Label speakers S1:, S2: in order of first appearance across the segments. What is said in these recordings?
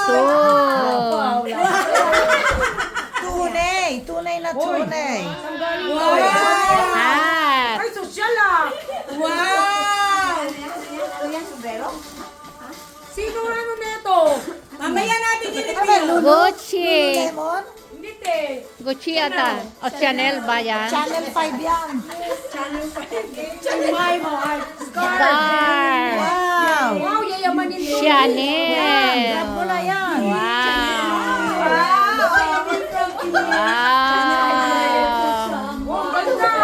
S1: soon.
S2: Tunay na tunay.
S1: Hat.
S3: Ay, sosyal ah!
S4: Wow!
S3: Sino ano neto?
S4: Mamaya natin i-review.
S1: Gucci.
S2: Lemon?
S3: Hindi te.
S1: Gucci ata. O Chanel ba yan?
S2: Channel 5 yan.
S3: May mo ay.
S1: Scar.
S2: Wow!
S3: Wow, yayamanin mo.
S1: Chanel.
S2: Grab mo na yan.
S1: Wow. Wow.
S3: Wow, ganda.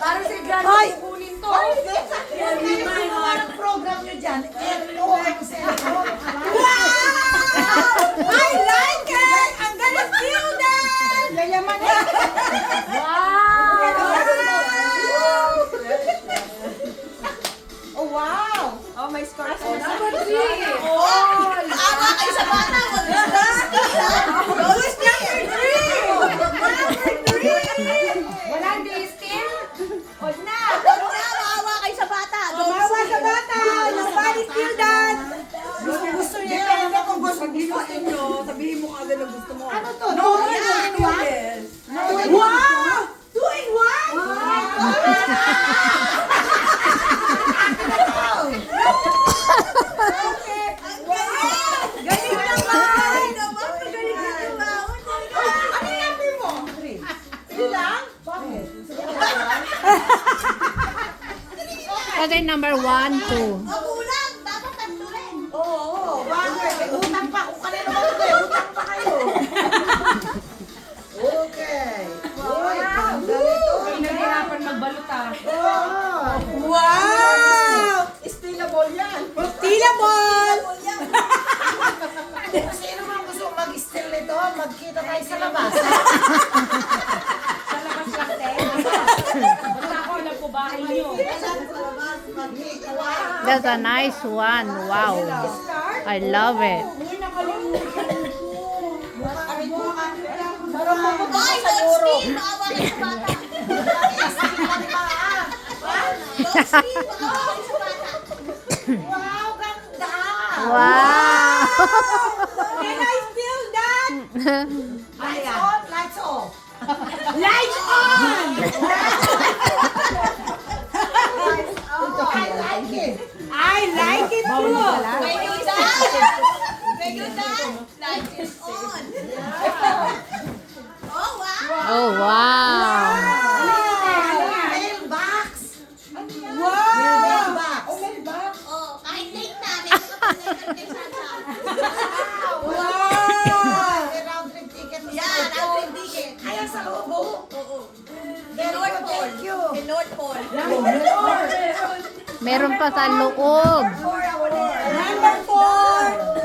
S3: Parang si Gran
S2: Ay!
S3: kukunin to.
S2: Anong program nyo dyan? Ito ang cellphone.
S4: I like it! Ang galing student!
S2: Yayaman yan.
S3: Wow!
S2: Oh, wow!
S4: Oh, may score ka na.
S3: Number 3.
S4: Awa kayo sa bata! Always number 3!
S3: Walang day still?
S4: Huwag na! Maawa kayo sa bata! Maawa sa bata! Nobody student!
S2: Gusto niya yan. Ano kung gusto
S4: nyo, sabihin mo agad ang gusto mo.
S2: Ano to?
S4: No, yan! Yes! Wow! Doing what? Okay. Galing! Galing naman! Galing naman! Ano yung sabi mo? Ilang? Bakit?
S1: Kasi number 1, 2.
S4: Magulang! Dapat tatlo rin!
S2: Oo. Bakit? May utang pa. Kung kanino ba ito? Utang pa kayo. Okay. Uy, ang ganito.
S3: Ay, nahirapan magbalot ah.
S4: Wow!
S2: Stealable yan.
S4: Tilabol!
S2: Kung sino man gusto mag-steal nito, magkita tayo sa labas.
S3: Sa labas lang te. Basta ako, alam ko bahay niyo.
S1: That's a nice one. Wow. I love it.
S2: Parang pupunta ka sa Europe.
S4: Maawa kayo sa bata!
S2: Wow, ganda!
S1: Wow.
S4: Can I steal that?
S2: Lights on, lights off.
S4: Lights on!
S2: I like it.
S4: I like it too!
S5: When you dance, light is on. Oh, wow.
S1: Oh, wow.
S2: Mailbox.
S4: Wow!
S2: Mailbox. Oh, mailbox.
S5: Oh, kahit late na, meron ka pa kay Santa.
S4: Wow!
S2: May round trip ticket.
S5: Yan, ang ticket.
S2: Kaya sa loob mo.
S5: Oo.
S2: Very
S5: North
S2: good,
S5: Pole.
S2: thank you.
S5: In North Pole.
S1: Meron pa sa loob.
S4: Number 4!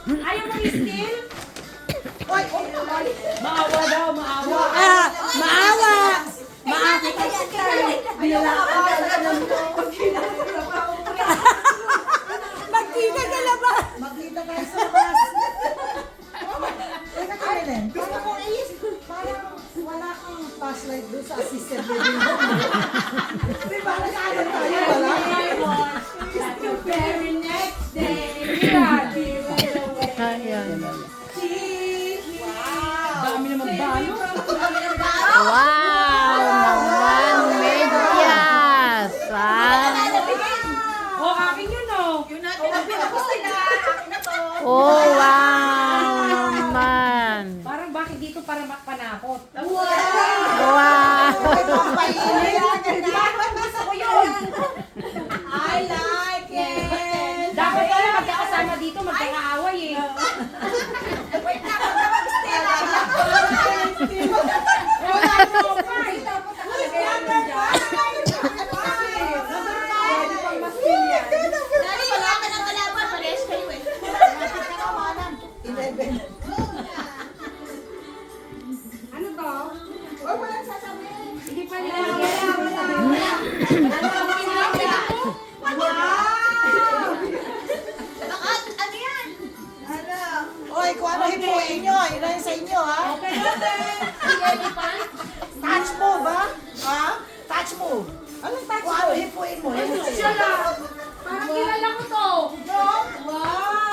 S3: Ayaw mo i-steal?
S2: Oy,
S3: Maawa daw, maawa.
S4: Ah, maawa! Magkita ka na ba?
S2: magkita tayo sa labas. Teka, Karen. Parang wala kang flashlight doon sa assisted living mo. Di ba? Nag-ano tayo, wala?
S3: The very next day, yeah,
S1: Ayan.
S3: dami naman balo.
S1: Wow naman, medyas. Ah.
S3: Oh, akin yun oh.
S1: Oh, wow naman.
S3: Parang bakit dito para panakot?
S1: Wow.
S4: Gusto ko yun! I like it!
S3: Dapat pala magkakasama dito, magkakaaway eh.
S4: Wait na, huwag na mag-steal!
S3: Wala mo pa eh.
S4: Who's number 5?
S5: Dali, wala ka ng kalaban. Parehas kayo eh.
S2: 11.
S3: Ano to?
S4: Or walang sasabihin.
S3: Hindi pa nila.
S5: Baka, ano yan?
S2: Oy, kung ano hipuin nyo, yun na yun sa inyo, ha? Touch move, ha? Ha? Touch move. Anong touch move? Kung ano hipuin mo, yun sa inyo.
S3: Siya lang. Parang kilala ko to.
S4: No? Wow!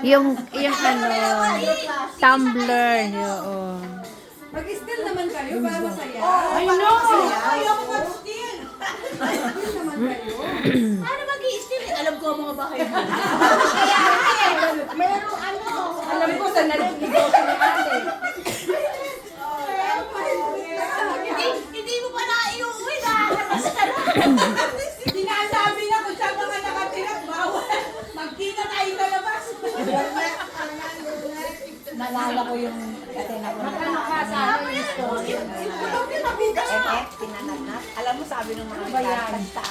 S1: Yung ano, tumbler. Oo.
S3: Mag-still naman kayo para masaya.
S4: I know! Ayaw ko mag-steal!
S5: Paano mag-i-steal? Alam ko ang mga bahay mo.
S2: Meron ano.
S3: Alam ko sa negosyo ni ate.
S5: Hindi mo pala iuwi na.
S4: Sinasabi na kung saan mga nakatira, bawal. Magkita tayo sa labas.
S2: Nalala ko yung katena ko.
S3: Magkano ka sa akin yung story?
S2: Pinanagnat. Alam mo, sabi ng mga kanta.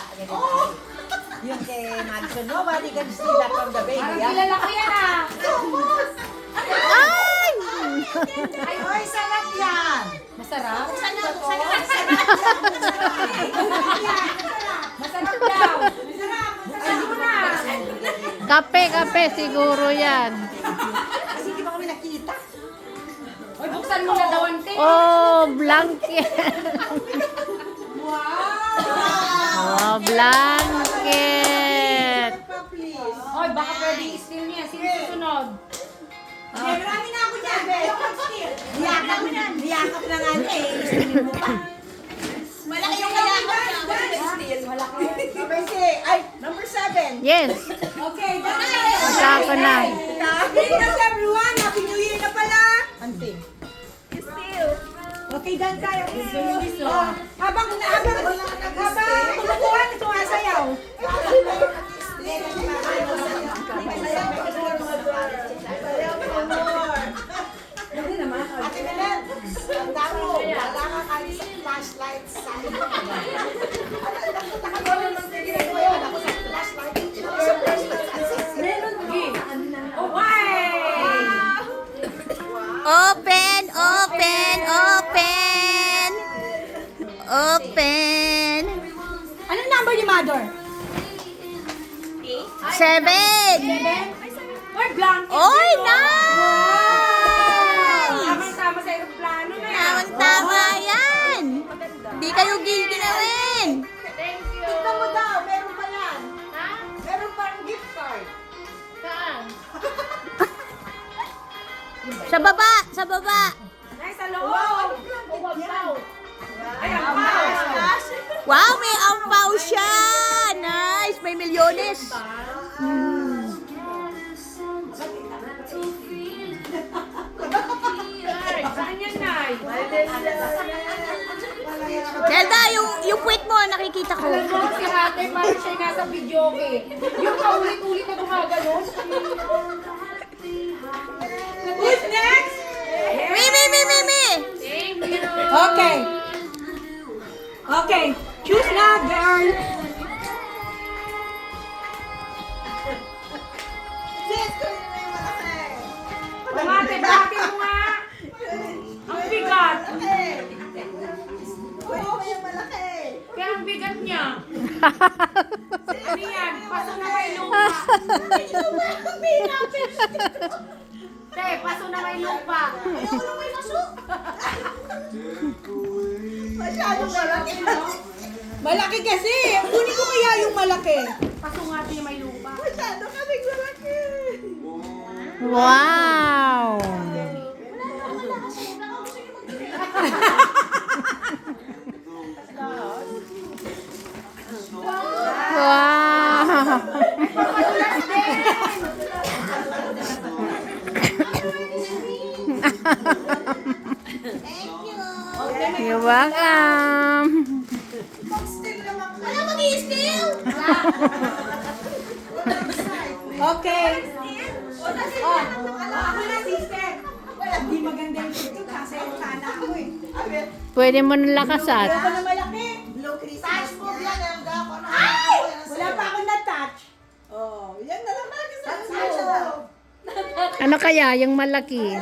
S2: Yung kay Madison, nobody can steal that from the baby.
S3: Parang kilala ko yan ah.
S1: Ay!
S2: Ay, sarap yan!
S3: Masarap?
S5: Masarap
S3: Masarap daw. Ay, di mo na.
S1: Kape siguro yan.
S2: Kasi di ba kami nakita?
S3: Oy, buksan mo na daw ang tape.
S1: Oh, blanket. Oh, blanket.
S3: Oy, baka pwede i-steal niya. Sino susunod?
S4: Marami na ako dyan. Ayaw mag-steal.
S2: Niyakap na nga niya eh. Isinin mo pa.
S5: Malaki yung kailangan niya.
S2: Ay, number 7.
S1: Yes.
S4: Okay, done.
S1: Basta ako na.
S4: Greetings everyone. Happy New Year na pala.
S2: Anting.
S4: Okay, done tayo. Oh, habang kumukuha, sumasayaw.
S2: Ate Belen, ang damo. Wala ka kami sa flashlight sa iyo. Ako sa flashlight.
S3: Meron gi. Oh, why?
S1: Open, open, open. Open.
S4: Anong number ni Mother?
S1: 7.
S3: Oy, blanket.
S1: Oy,
S3: dito.
S1: nice!
S3: Tamang-tama sa aeroplano na yan.
S1: Tamang-tama yan. Di kayo giginawin.
S3: Thank you.
S2: Tignan mo daw, meron pa yan.
S3: Ha?
S2: Meron pang gift card.
S3: Saan?
S1: Sa baba, sa baba.
S3: Ay, sa loob. Oh, wow. Ay, ang wow.
S1: Wow, may ampaw siya. Nice, may milyones.
S3: Ay, saan yan, Nay?
S1: Zelda, yung puwit mo, nakikita ko.
S3: Alam mo, si ate, parang siya nasa video okay. Yung paulit-ulit na gumaganon.
S4: Who's next?
S1: Me.
S3: Thank you.
S4: Okay. Okay. Choose na, girl.
S3: Ate, bakit mo nga? Ang bigat. Kaya ang bigat niya. Ano yan? Paso na may lupa. Te, paso na may lupa.
S4: Malaki kasi. Kunin ko kaya yung malaki.
S3: Paso nga din may lupa.
S1: Wow. Wow. You're welcome.
S5: Wala mag-i-steal.
S4: Okay. Oh, ako na, sister. Hindi maganda yung ito kasi yung sana ako eh.
S1: Pwede mo nang lakasan.
S4: Ako na malaki.
S2: Blue Christmas mo yan.
S4: Wala pa ako na-touch.
S2: Oh, yan na naman.
S1: Ano kaya yung malaki?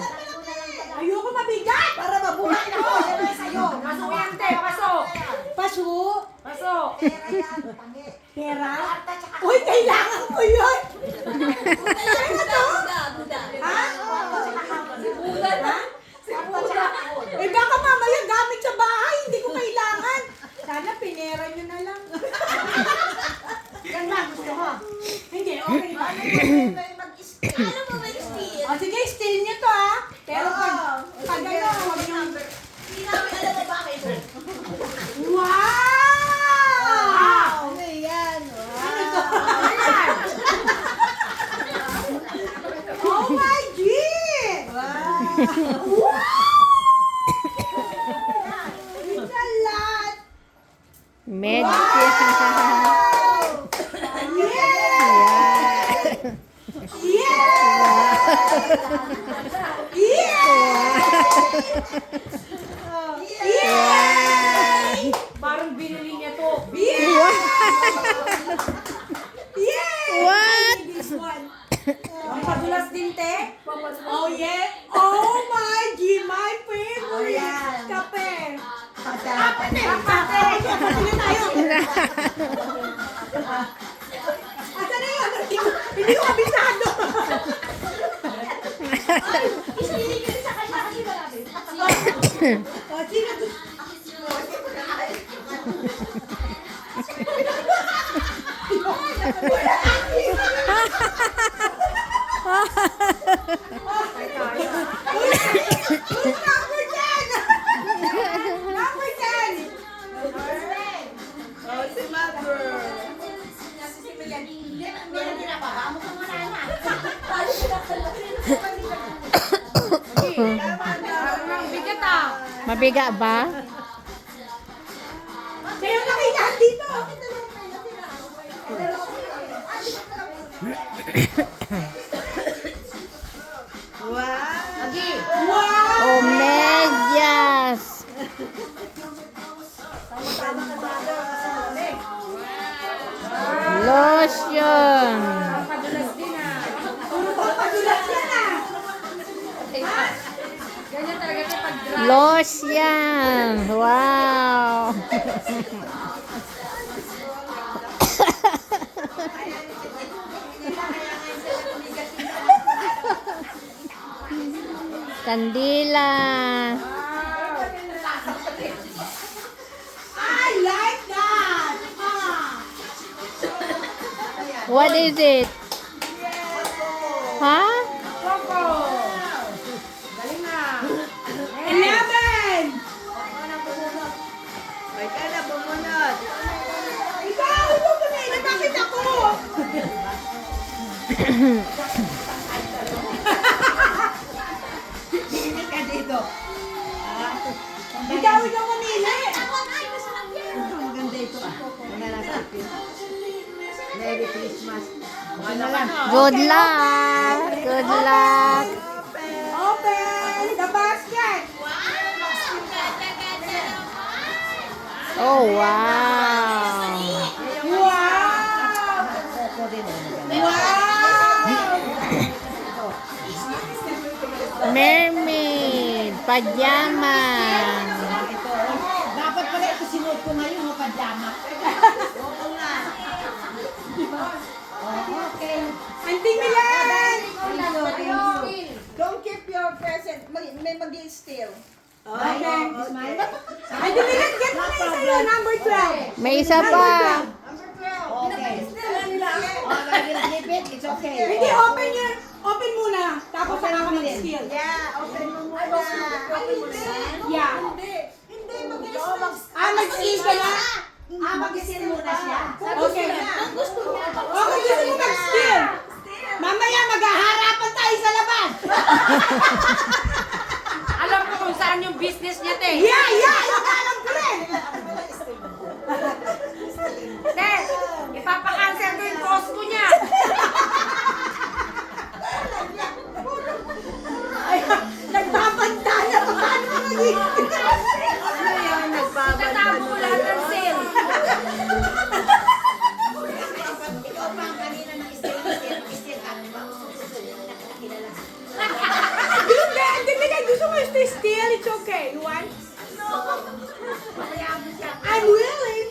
S4: Ayoko mabigat.
S2: Para mabuhay na ako. Yan na sa'yo.
S3: Paso yan, te. Paso.
S4: Paso.
S3: Paso.
S4: Pera. Uy, kailangan ko yun. Ha? Eh baka mamaya gamit sa bahay, hindi ko kailangan. Sana pinera nyo na lang. Yan na, gusto ko. Hindi, okay ba?
S5: Alam mo ba yung
S4: Asa na yun? Hindi ko kabisado.
S5: Isiligil sa kanya kasi marami.
S4: O, sino to? Who's number 10? Number 10.
S2: Oh, si Mother.
S5: Meron din ako. Amo ka muna na.
S3: Parang bigat ah.
S1: Mabiga ba?
S4: Kayo nakita dito.
S2: Wow.
S4: Wow!
S1: Oh, medyas. Lotion.
S3: Padulas din ah.
S4: Puro papadulas yan ah.
S3: Ganyan talaga siya pag-dry.
S1: Lotion. Wow. Kandila.
S4: I like that.
S1: What is it? Huh?
S3: Coco. Galing na.
S4: 11.
S2: May ka na, bumunod.
S4: Ikaw, ito ko na. Bakit ako?
S2: Hindi ka dito.
S4: Ikaw yung mamili.
S2: Ito, maganda ito. Wala na sa akin. Merry Christmas. Ano lang?
S1: Good luck. Good luck.
S4: Open the basket.
S1: Oh, wow.
S4: Wow!
S2: Coco din.
S4: Wow!
S1: Mermaid. Pajama.
S2: Ito. Dapat pala ito sinuot ko ngayon, oh, pajama. Oo nga. Okay.
S4: Auntie Milan!
S2: Thank you.
S5: Don't keep your present. May mag-steal.
S4: Okay. Auntie Milan, get mo na isa yun, number 12.
S1: May isa pa.
S2: Okay. Oh, I will keep it. It's okay.
S4: Hindi, open yun. Open muna. Tapos saka ka mag-skill.
S5: Yeah, open mo muna.
S4: Yeah.
S5: Hindi, mag-steal.
S4: Mag-skill ka na?
S2: Mag-isin muna siya.
S4: Okay.
S5: Ang gusto niya.
S4: Okay, gusto mo mag-skill. Mamaya maghaharapan tayo sa labas.
S3: Alam ko kung saan yung business niya, te.
S4: Yeah, yeah. Alam ko rin.
S3: Te, ipapakancel ko yung Costco niya.
S4: Ay, nagpapantaya. Paano mo naging?
S3: Tatago ko lahat ng sale.
S5: Ikaw pa ang kanina ng steal at
S4: Hindi, Auntie Milan, gusto mo stay still. It's okay. You want? I'm willing.